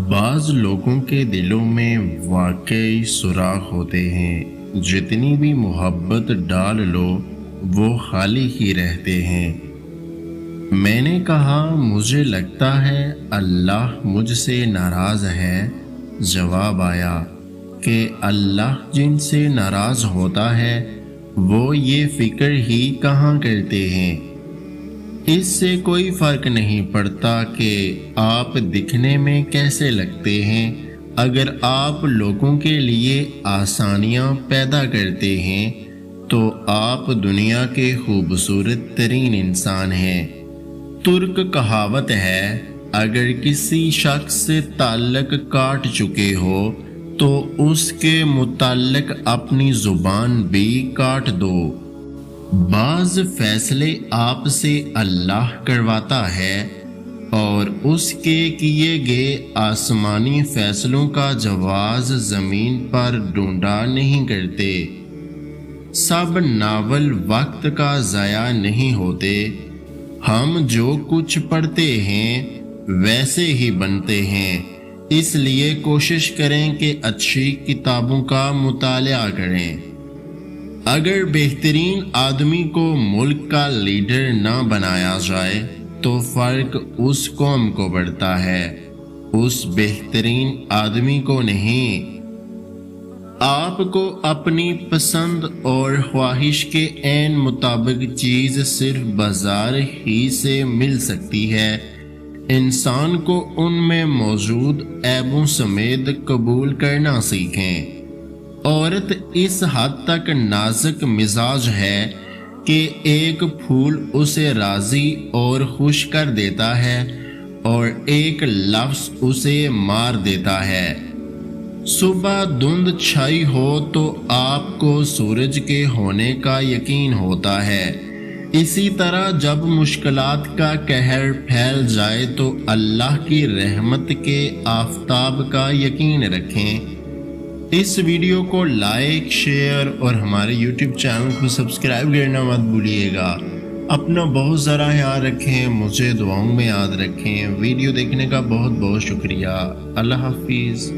बाज लोगों के दिलों में वाकई सुराख होते हैं, जितनी भी मोहब्बत डाल लो वो खाली ही रहते हैं। मैंने कहा मुझे लगता है अल्लाह मुझसे नाराज़ है। जवाब आया कि अल्लाह जिनसे नाराज़ होता है वो ये फिक्र ही कहाँ करते हैं। इससे कोई फर्क नहीं पड़ता कि आप दिखने में कैसे लगते हैं, अगर आप लोगों के लिए आसानियां पैदा करते हैं तो आप दुनिया के खूबसूरत तरीन इंसान हैं। तुर्क कहावत है, अगर किसी शख्स से ताल्लुक काट चुके हो तो उसके मुताल्लिक अपनी जुबान भी काट दो। बाज़ फैसले आपसे अल्लाह करवाता है और उसके किए गए आसमानी फैसलों का जवाज़ ज़मीन पर ढूंढा नहीं करते। सब नावल वक्त का ज़ाया नहीं होते। हम जो कुछ पढ़ते हैं वैसे ही बनते हैं, इसलिए कोशिश करें कि अच्छी किताबों का मुतालिया करें। अगर बेहतरीन आदमी को मुल्क का लीडर ना बनाया जाए तो फ़र्क उस कौम को पड़ता है, उस बेहतरीन आदमी को नहीं। आपको अपनी पसंद और ख्वाहिश के ऐन मुताबिक चीज़ सिर्फ बाजार ही से मिल सकती है। इंसान को उनमें मौजूद ऐबों समेत कबूल करना सीखें। औरत इस हद तक नाजुक मिजाज है कि एक फूल उसे राजी और खुश कर देता है और एक लफ्ज़ उसे मार देता है। सुबह धुंध छाई हो तो आपको सूरज के होने का यकीन होता है। इसी तरह जब मुश्किलात का कहर फैल जाए तो अल्लाह की रहमत के आफताब का यकीन रखें। इस वीडियो को लाइक, शेयर और हमारे YouTube चैनल को सब्सक्राइब करना मत भूलिएगा। अपना बहुत ज़रा ख्याल रखें, मुझे दुआओं में याद रखें। वीडियो देखने का बहुत बहुत शुक्रिया। अल्लाह हाफिज़।